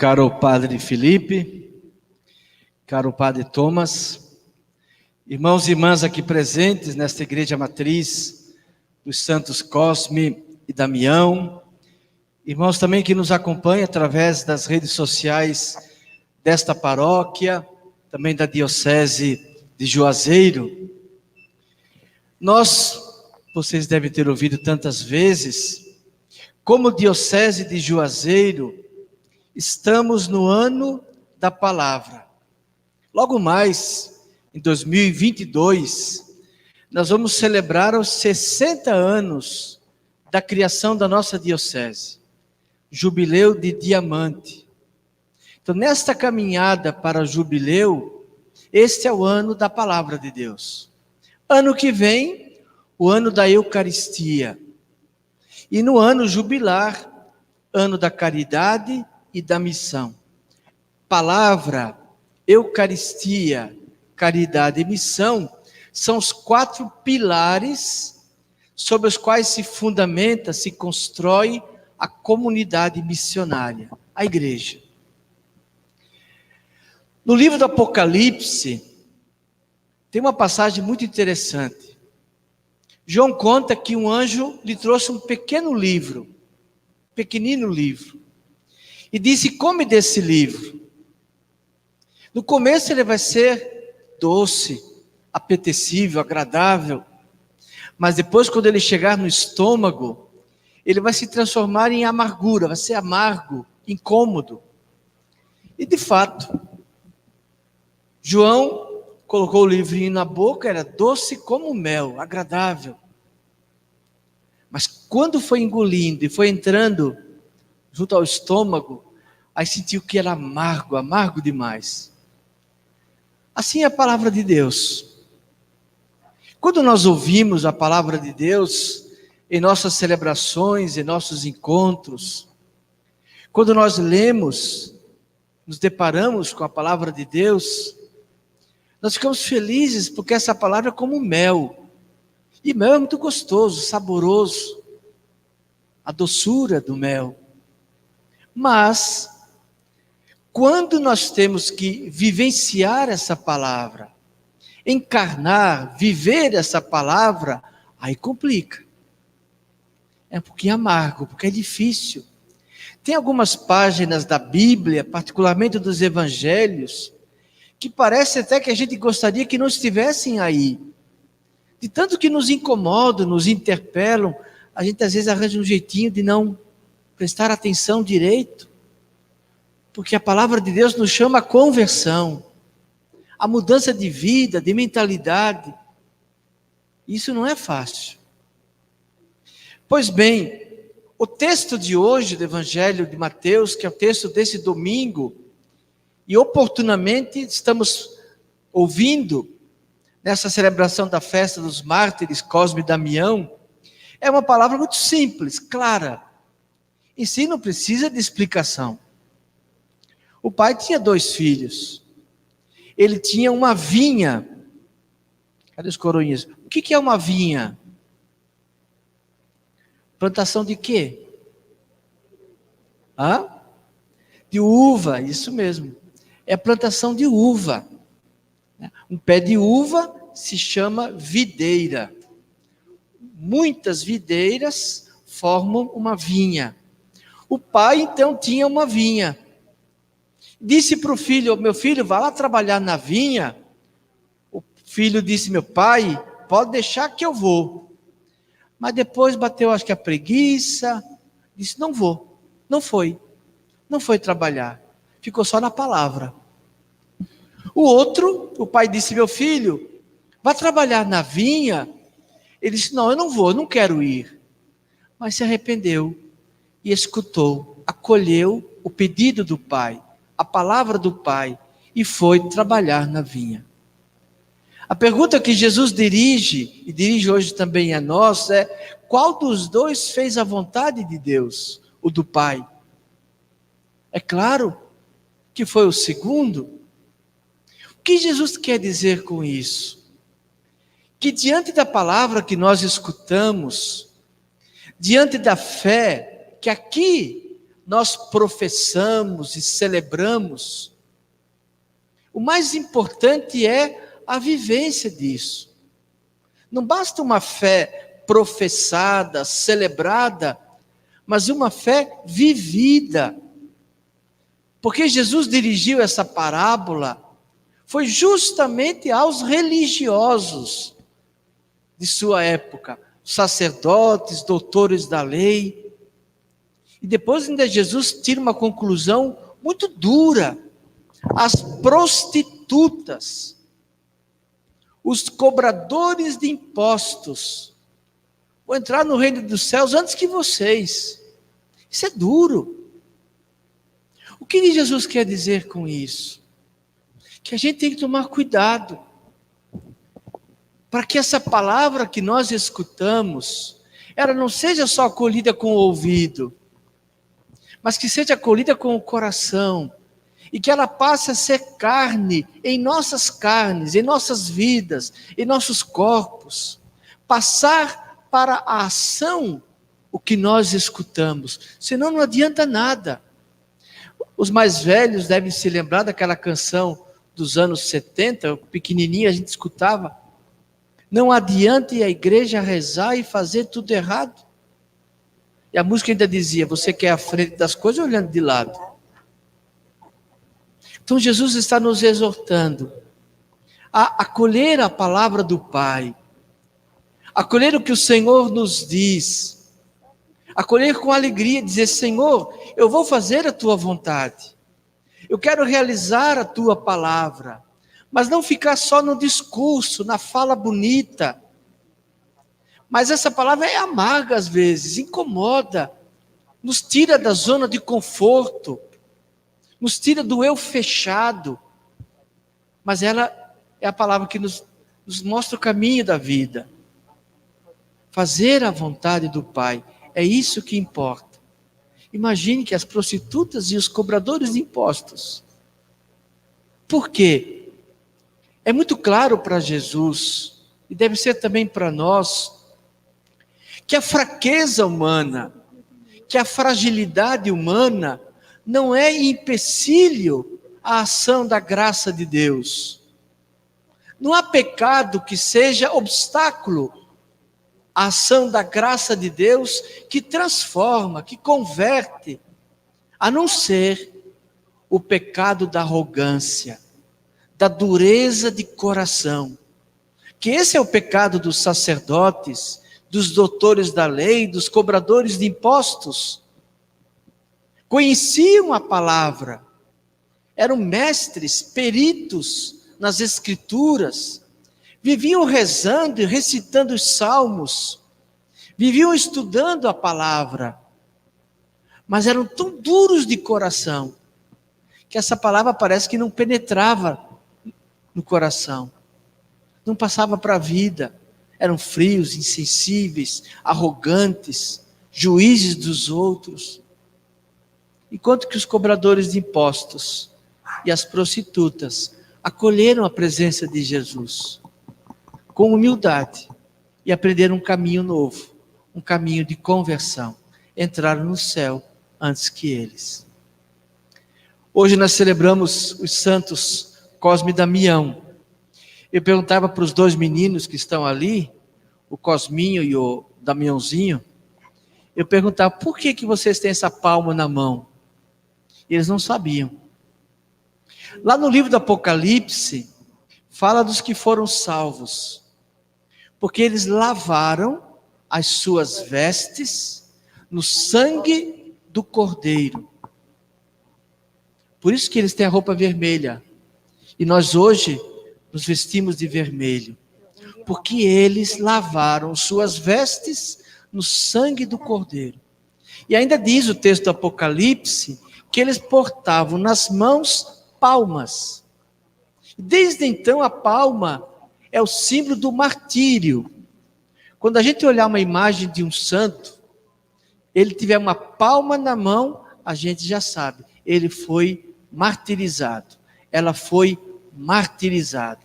Caro Padre Felipe, caro Padre Thomas, irmãos e irmãs aqui presentes nesta igreja matriz dos Santos Cosme e Damião, irmãos também que nos acompanham através das redes sociais desta paróquia, também da Diocese de Juazeiro. Vocês devem ter ouvido tantas vezes, como Diocese de Juazeiro, estamos no ano da palavra. Logo mais, em 2022, nós vamos celebrar os 60 anos da criação da nossa diocese, Jubileu de Diamante. Então, nesta caminhada para o Jubileu, este é o ano da palavra de Deus. Ano que vem, o ano da Eucaristia. E no ano jubilar, ano da caridade e da missão. Palavra, Eucaristia, caridade e missão são os 4 pilares sobre os quais se fundamenta, se constrói a comunidade missionária, a igreja. No livro do Apocalipse, tem uma passagem muito interessante. João conta que um anjo lhe trouxe um pequenino livro, e disse: come desse livro. No começo ele vai ser doce, apetecível, agradável, mas depois, quando ele chegar no estômago, ele vai se transformar em amargura, vai ser amargo, incômodo. E de fato, João colocou o livrinho na boca, era doce como mel, agradável. Mas quando foi engolindo e foi entrando junto ao estômago, aí sentiu que era amargo demais. Assim é a palavra de Deus. Quando nós ouvimos a palavra de Deus em nossas celebrações, em nossos encontros, quando nós lemos, nos deparamos com a palavra de Deus, nós ficamos felizes porque essa palavra é como mel. E mel é muito gostoso, saboroso, a doçura do mel. Mas, quando nós temos que vivenciar essa palavra, encarnar, viver essa palavra, aí complica. É um pouquinho amargo, porque é difícil. Tem algumas páginas da Bíblia, particularmente dos Evangelhos, que parece até que a gente gostaria que não estivessem aí. De tanto que nos incomodam, nos interpelam, a gente às vezes arranja um jeitinho de não prestar atenção direito, porque a palavra de Deus nos chama a conversão, a mudança de vida, de mentalidade. Isso não é fácil. Pois bem, o texto de hoje do Evangelho de Mateus, que é o texto desse domingo, e oportunamente estamos ouvindo nessa celebração da festa dos mártires Cosme e Damião, é uma palavra muito simples, clara. Em si não precisa de explicação. O pai tinha 2 filhos. Ele tinha uma vinha. Cadê os coroinhas? O que é uma vinha? Plantação de quê? De uva, isso mesmo. É a plantação de uva. Um pé de uva se chama videira. Muitas videiras formam uma vinha. O pai, então, tinha uma vinha. Disse para o filho: meu filho, vá lá trabalhar na vinha. O filho disse: meu pai, pode deixar que eu vou. Mas depois bateu, acho que a preguiça, disse: não vou. Não foi trabalhar. Ficou só na palavra. O outro, o pai disse: meu filho, vá trabalhar na vinha. Ele disse: não, eu não vou, eu não quero ir. Mas se arrependeu e escutou, acolheu o pedido do pai, a palavra do pai, e foi trabalhar na vinha. A pergunta que Jesus dirige, e dirige hoje também a nós, é: qual dos 2 fez a vontade de Deus? O do pai? É claro que foi o segundo. O que Jesus quer dizer com isso? Que diante da palavra que nós escutamos, diante da fé que aqui nós professamos e celebramos, o mais importante é a vivência disso. Não basta uma fé professada, celebrada, mas uma fé vivida. Porque Jesus dirigiu essa parábola, foi justamente aos religiosos de sua época, sacerdotes, doutores da lei. E depois ainda Jesus tira uma conclusão muito dura. As prostitutas, os cobradores de impostos, vão entrar no reino dos céus antes que vocês. Isso é duro. O que Jesus quer dizer com isso? Que a gente tem que tomar cuidado, para que essa palavra que nós escutamos, ela não seja só acolhida com o ouvido, mas que seja acolhida com o coração, e que ela passe a ser carne em nossas carnes, em nossas vidas, em nossos corpos, passar para a ação o que nós escutamos, senão não adianta nada. Os mais velhos devem se lembrar daquela canção dos anos 70, pequenininha a gente escutava, não adianta ir à igreja rezar e fazer tudo errado. E a música ainda dizia, você quer a frente das coisas olhando de lado. Então Jesus está nos exortando a acolher a palavra do Pai, acolher o que o Senhor nos diz, acolher com alegria, dizer, Senhor, eu vou fazer a tua vontade, eu quero realizar a tua palavra, mas não ficar só no discurso, na fala bonita. Mas essa palavra é amarga às vezes, incomoda, nos tira da zona de conforto, nos tira do eu fechado, mas ela é a palavra que nos mostra o caminho da vida. Fazer a vontade do Pai, é isso que importa. Imagine que as prostitutas e os cobradores de impostos. Por quê? É muito claro para Jesus, e deve ser também para nós, que a fraqueza humana, que a fragilidade humana, não é empecilho à ação da graça de Deus. Não há pecado que seja obstáculo à ação da graça de Deus, que transforma, que converte, a não ser o pecado da arrogância, da dureza de coração, que esse é o pecado dos sacerdotes, dos doutores da lei, dos cobradores de impostos. Conheciam a palavra, eram mestres, peritos nas escrituras, viviam rezando e recitando os salmos, viviam estudando a palavra, mas eram tão duros de coração, que essa palavra parece que não penetrava no coração, não passava para a vida, eram frios, insensíveis, arrogantes, juízes dos outros. Enquanto que os cobradores de impostos e as prostitutas acolheram a presença de Jesus com humildade e aprenderam um caminho novo, um caminho de conversão, entraram no céu antes que eles. Hoje nós celebramos os santos Cosme e Damião. Eu perguntava para os dois meninos que estão ali, o Cosminho e o Damiãozinho, eu perguntava, por que vocês têm essa palma na mão? E eles não sabiam. Lá no livro do Apocalipse, fala dos que foram salvos, porque eles lavaram as suas vestes no sangue do Cordeiro. Por isso que eles têm a roupa vermelha. E nós hoje nos vestimos de vermelho, porque eles lavaram suas vestes no sangue do Cordeiro. E ainda diz o texto do Apocalipse, que eles portavam nas mãos palmas. Desde então a palma é o símbolo do martírio. Quando a gente olhar uma imagem de um santo, ele tiver uma palma na mão, a gente já sabe, ele foi martirizado, ela foi martirizada,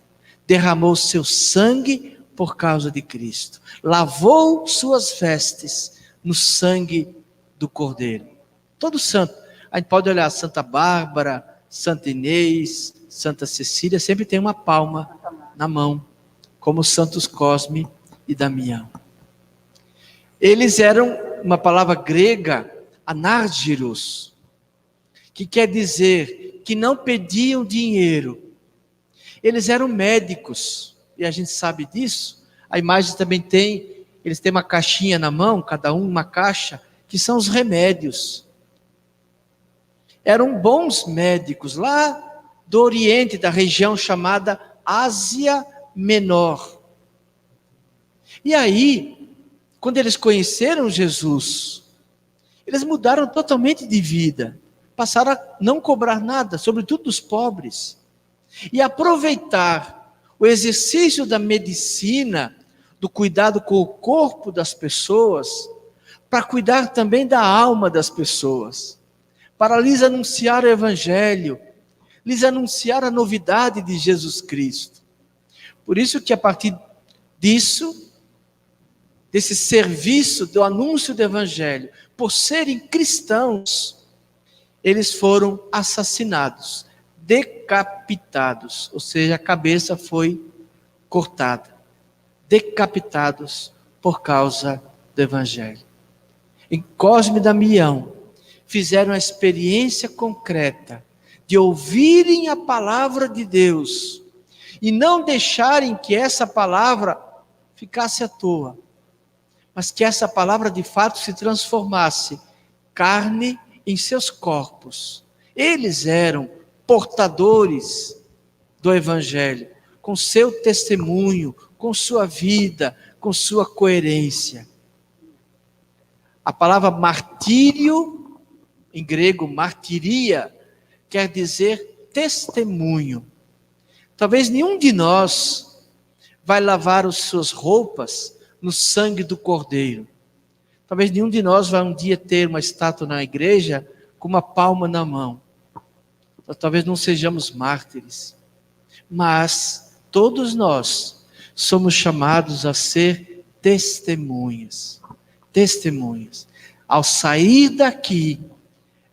derramou seu sangue por causa de Cristo, lavou suas vestes no sangue do Cordeiro. Todo santo A gente pode olhar Santa Bárbara, Santa Inês, Santa Cecília, sempre tem uma palma na mão, como Santos Cosme e Damião. Eles eram, uma palavra grega, anárgiros, que quer dizer que não pediam dinheiro. Eles eram médicos, e a gente sabe disso. A imagem também tem, eles têm uma caixinha na mão, cada um uma caixa, que são os remédios. Eram bons médicos, lá do Oriente, da região chamada Ásia Menor. E aí, quando eles conheceram Jesus, eles mudaram totalmente de vida, passaram a não cobrar nada, sobretudo dos pobres, e aproveitar o exercício da medicina, do cuidado com o corpo das pessoas, para cuidar também da alma das pessoas, para lhes anunciar o Evangelho, lhes anunciar a novidade de Jesus Cristo. Por isso que a partir disso, desse serviço do anúncio do Evangelho, por serem cristãos, eles foram assassinados, decapitados, ou seja, a cabeça foi cortada, decapitados por causa do Evangelho. Em Cosme e Damião, fizeram a experiência concreta de ouvirem a palavra de Deus e não deixarem que essa palavra ficasse à toa, mas que essa palavra de fato se transformasse carne em seus corpos. Eles eram portadores do Evangelho, com seu testemunho, com sua vida, com sua coerência. A palavra martírio, em grego martiria, quer dizer testemunho. Talvez nenhum de nós vai lavar as suas roupas no sangue do Cordeiro. Talvez nenhum de nós vai um dia ter uma estátua na igreja com uma palma na mão. Talvez não sejamos mártires. Mas todos nós somos chamados a ser testemunhas. Testemunhas. Ao sair daqui,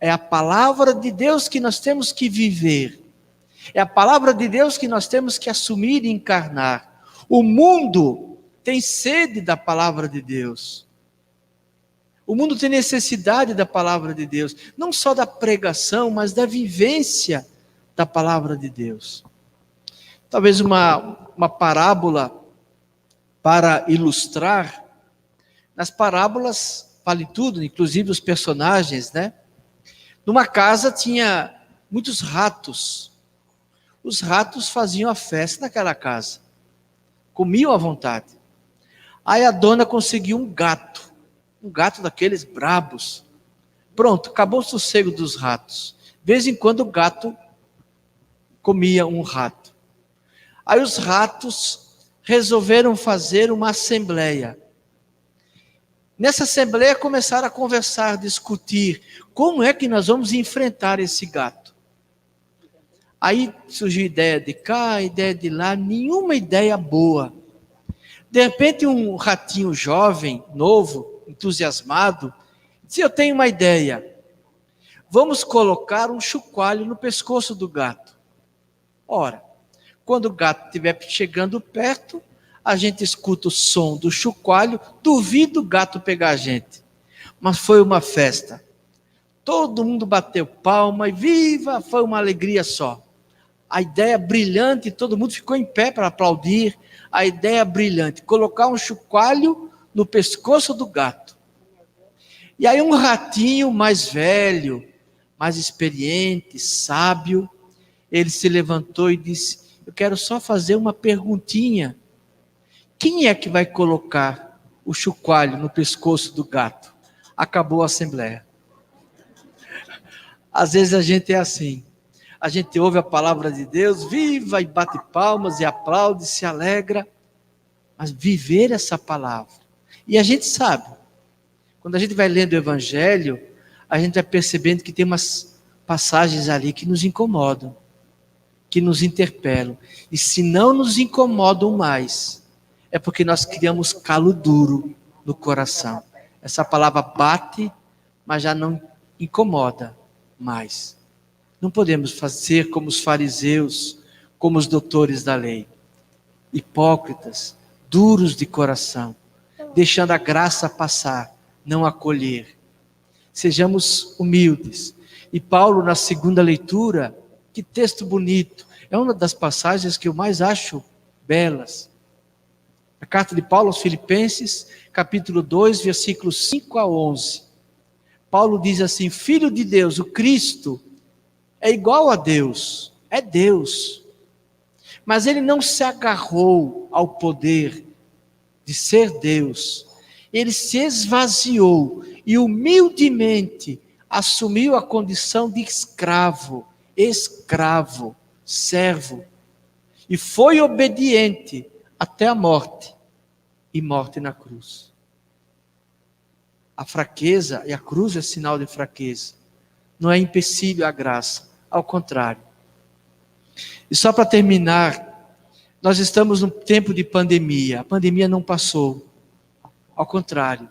é a palavra de Deus que nós temos que viver. É a palavra de Deus que nós temos que assumir e encarnar. O mundo tem sede da palavra de Deus. O mundo tem necessidade da palavra de Deus. Não só da pregação, mas da vivência da palavra de Deus. Talvez uma parábola para ilustrar. Nas parábolas vale tudo, inclusive os personagens, né? Numa casa tinha muitos ratos. Os ratos faziam a festa naquela casa. Comiam à vontade. Aí a dona conseguiu um gato daqueles brabos. Pronto, acabou o sossego dos ratos. De vez em quando o gato comia um rato. Aí os ratos resolveram fazer uma assembleia. Nessa assembleia começaram a conversar, discutir, como é que nós vamos enfrentar esse gato. Aí surgiu ideia de cá, ideia de lá, nenhuma ideia boa. De repente um ratinho jovem, novo, entusiasmado, disse: eu tenho uma ideia, vamos colocar um chocalho no pescoço do gato. Ora, quando o gato estiver chegando perto, a gente escuta o som do chocalho, duvido o gato pegar a gente. Mas foi uma festa, todo mundo bateu palma e viva, foi uma alegria só. A ideia brilhante, todo mundo ficou em pé para aplaudir, a ideia brilhante, colocar um chocalho no pescoço do gato. E aí um ratinho mais velho, mais experiente, sábio, ele se levantou e disse: eu quero só fazer uma perguntinha. Quem é que vai colocar o chocalho no pescoço do gato? Acabou a assembleia. Às vezes a gente é assim. A gente ouve a palavra de Deus, viva e bate palmas e aplaude, se alegra. Mas viver essa palavra. E a gente sabe, quando a gente vai lendo o Evangelho, a gente vai percebendo que tem umas passagens ali que nos incomodam, que nos interpelam. E se não nos incomodam mais, é porque nós criamos calo duro no coração. Essa palavra bate, mas já não incomoda mais. Não podemos fazer como os fariseus, como os doutores da lei, hipócritas, duros de coração, deixando a graça passar, não acolher. Sejamos humildes. E Paulo, na segunda leitura, que texto bonito, é uma das passagens que eu mais acho belas. A carta de Paulo aos Filipenses, capítulo 2, versículos 5 a 11. Paulo diz assim: Filho de Deus, o Cristo, é igual a Deus, é Deus. Mas ele não se agarrou ao poder de ser Deus. Ele se esvaziou e humildemente assumiu a condição de escravo, servo. E foi obediente até a morte, e morte na cruz. A fraqueza, e a cruz é sinal de fraqueza, não é empecilho à graça, ao contrário. E só para terminar, nós estamos num tempo de pandemia. A pandemia não passou, ao contrário.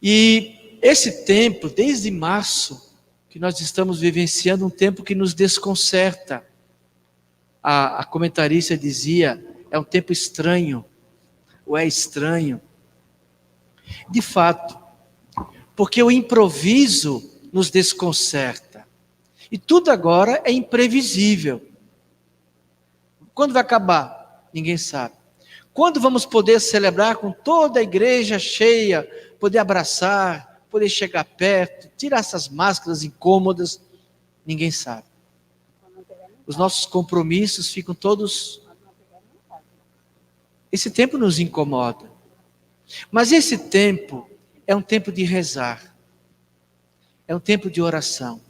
E esse tempo, desde março, que nós estamos vivenciando um tempo que nos desconcerta. A comentarista dizia, é um tempo estranho, ou é estranho. De fato, porque o improviso nos desconcerta. E tudo agora é imprevisível. Quando vai acabar? Ninguém sabe. Quando vamos poder celebrar com toda a igreja cheia, poder abraçar, poder chegar perto, tirar essas máscaras incômodas? Ninguém sabe. Os nossos compromissos ficam todos... Esse tempo nos incomoda. Mas esse tempo é um tempo de rezar. É um tempo de oração.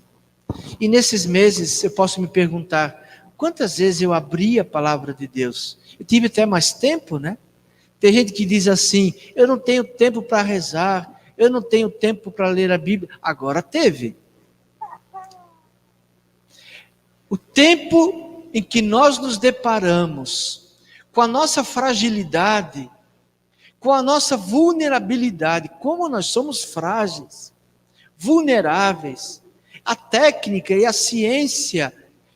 E nesses meses eu posso me perguntar, quantas vezes eu abri a palavra de Deus? Eu tive até mais tempo, né? Tem gente que diz assim, eu não tenho tempo para rezar, eu não tenho tempo para ler a Bíblia. Agora teve. O tempo em que nós nos deparamos com a nossa fragilidade, com a nossa vulnerabilidade, como nós somos frágeis, vulneráveis, a técnica e a ciência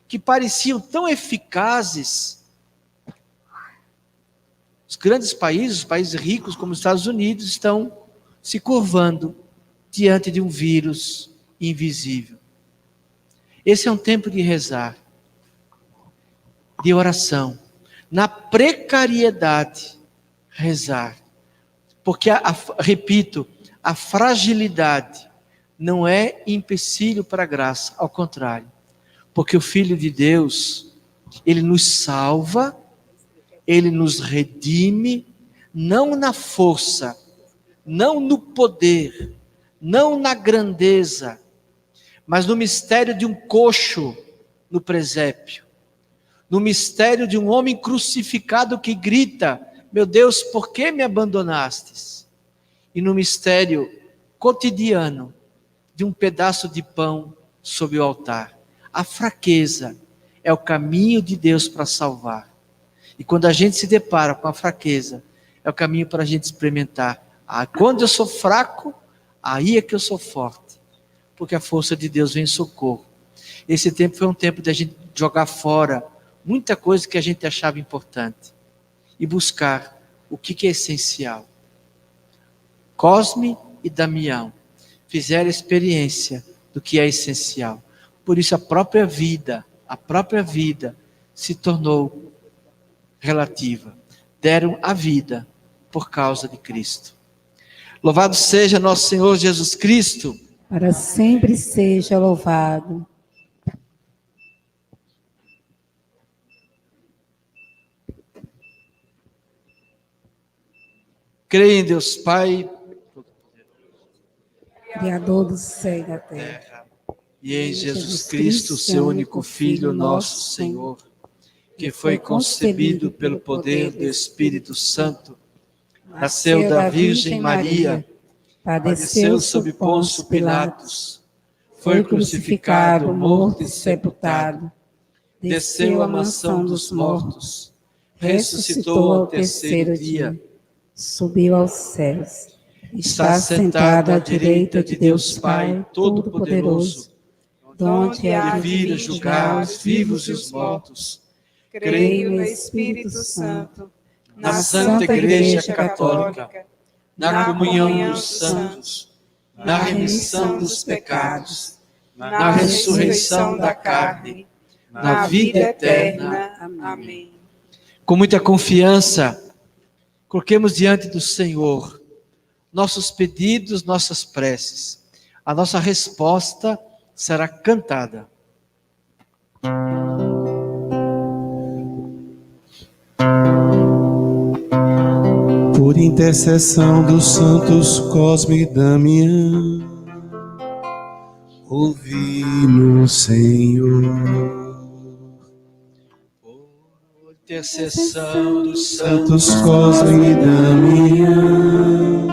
que pareciam tão eficazes. Os grandes países, os países ricos como os Estados Unidos, estão se curvando diante de um vírus invisível. Esse é um tempo de rezar, de oração, na precariedade, rezar. Porque, repito, a fragilidade não é empecilho para a graça, ao contrário. Porque o Filho de Deus, Ele nos salva, Ele nos redime, não na força, não no poder, não na grandeza, mas no mistério de um coxo no presépio, no mistério de um homem crucificado que grita, meu Deus, por que me abandonastes? E no mistério cotidiano de um pedaço de pão sob o altar. A fraqueza é o caminho de Deus para salvar. E quando a gente se depara com a fraqueza, é o caminho para a gente experimentar. Quando eu sou fraco, aí é que eu sou forte. Porque a força de Deus vem em socorro. Esse tempo foi um tempo de a gente jogar fora muita coisa que a gente achava importante. E buscar o que é essencial. Cosme e Damião fizeram experiência do que é essencial. Por isso a própria vida se tornou relativa. Deram a vida por causa de Cristo. Louvado seja nosso Senhor Jesus Cristo. Para sempre seja louvado. Creio em Deus Pai, Criador do céu e da terra, e em Jesus Cristo, seu único Filho, nosso Senhor, que foi concebido pelo poder do Espírito Santo, nasceu da Virgem Maria, padeceu sob Pôncio Pilatos, foi crucificado, morto e sepultado, desceu à mansão dos mortos, ressuscitou ao terceiro dia, subiu aos céus, está sentado à direita de Deus Pai Todo-Poderoso, donde há de vir julgar os vivos e os mortos. Creio no Espírito Santo, na Santa Igreja Católica, na comunhão dos santos, na remissão dos pecados, na ressurreição da carne, na vida eterna. Amém. Com muita confiança, coloquemos diante do Senhor nossos pedidos, nossas preces. A nossa resposta será cantada. Por intercessão dos santos Cosme e Damião, ouvi-nos, Senhor. Por intercessão dos Santos Cosme e Damião,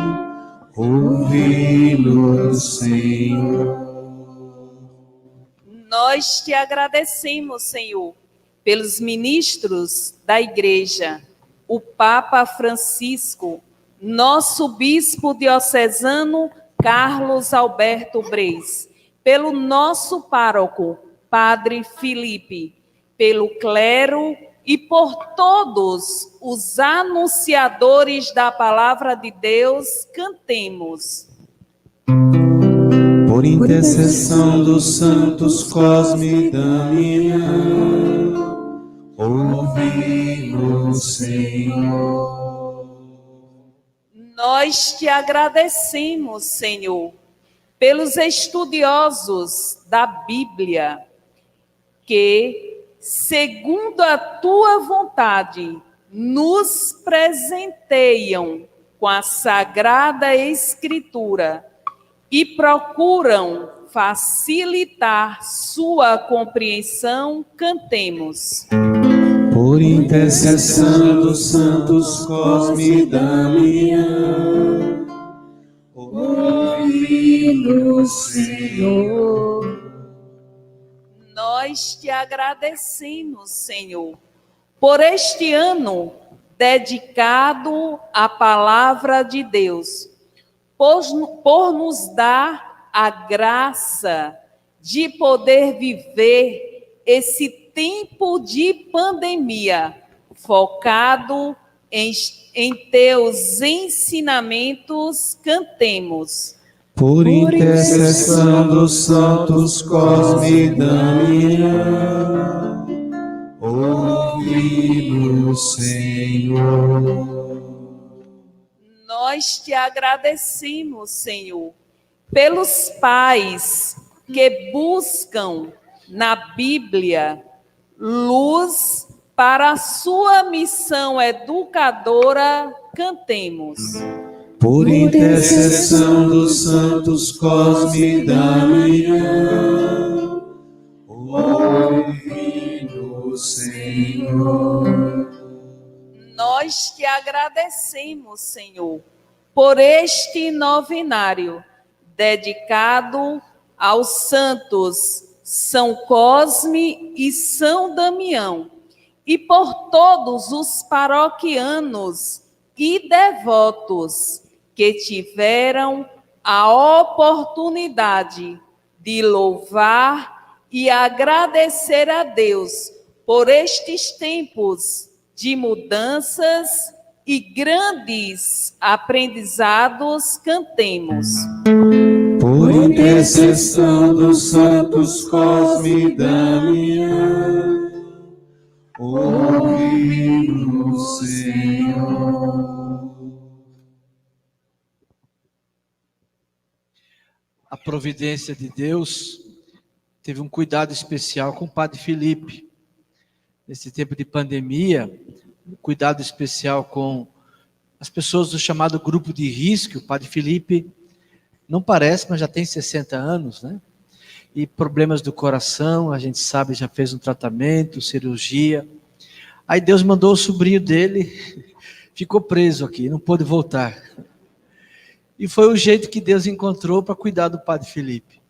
ouvi-nos, Senhor. Nós te agradecemos, Senhor, pelos ministros da Igreja, o Papa Francisco, nosso bispo diocesano Carlos Alberto Breis, pelo nosso pároco, Padre Felipe, pelo clero e por todos os anunciadores da palavra de Deus, cantemos. Por intercessão dos santos Cosme e Damião, ouvi-nos, Senhor. Nós te agradecemos, Senhor, pelos estudiosos da Bíblia, que, segundo a tua vontade, nos presenteiam com a Sagrada Escritura e procuram facilitar sua compreensão. Cantemos. Por intercessão dos santos Cosme e Damião, ouvi-nos, Senhor. Nós te agradecemos, Senhor, por este ano dedicado à palavra de Deus, por nos dar a graça de poder viver esse tempo de pandemia, focado em teus ensinamentos. Cantemos. Por intercessão dos santos Cosme e Damião, ouvi-nos, Senhor. Nós te agradecemos, Senhor, pelos pais que buscam na Bíblia luz para a sua missão educadora. Cantemos. Por intercessão dos santos Cosme e Damião, ouvi-nos, Senhor. Nós te agradecemos, Senhor, por este novenário dedicado aos santos São Cosme e São Damião, e por todos os paroquianos e devotos que tiveram a oportunidade de louvar e agradecer a Deus por estes tempos de mudanças e grandes aprendizados. Cantemos. Por intercessão dos santos Cosme e Damião, ouvi-nos, Senhor. A providência de Deus teve um cuidado especial com o Padre Felipe. Nesse tempo de pandemia, um cuidado especial com as pessoas do chamado grupo de risco. O Padre Felipe não parece, mas já tem 60 anos, né? E problemas do coração, a gente sabe, já fez um tratamento, cirurgia. Aí Deus mandou o sobrinho dele, ficou preso aqui, não pôde voltar. E foi o jeito que Deus encontrou para cuidar do Padre Felipe.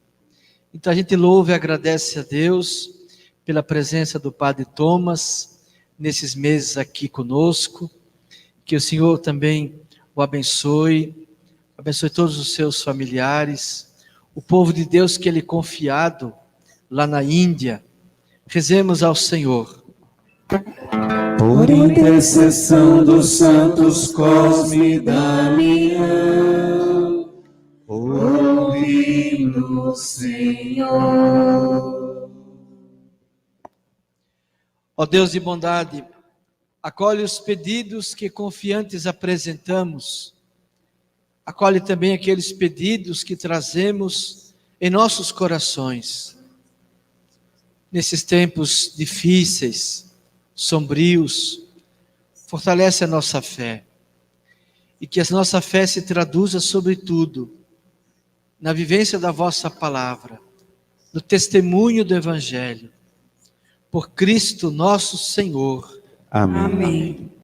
Então a gente louva e agradece a Deus pela presença do Padre Thomas nesses meses aqui conosco. Que o Senhor também o abençoe abençoe todos os seus familiares, o povo de Deus que Ele confiado lá na Índia. Rezemos ao Senhor. Por intercessão dos santos Cosme e Damião, ouve-nos, Senhor. Ó Deus de bondade, acolhe os pedidos que confiantes apresentamos. Acolhe também aqueles pedidos que trazemos em nossos corações. Nesses tempos difíceis, sombrios, fortalece a nossa fé. E que a nossa fé se traduza, sobretudo, na vivência da vossa palavra, no testemunho do Evangelho. Por Cristo nosso Senhor. Amém. Amém.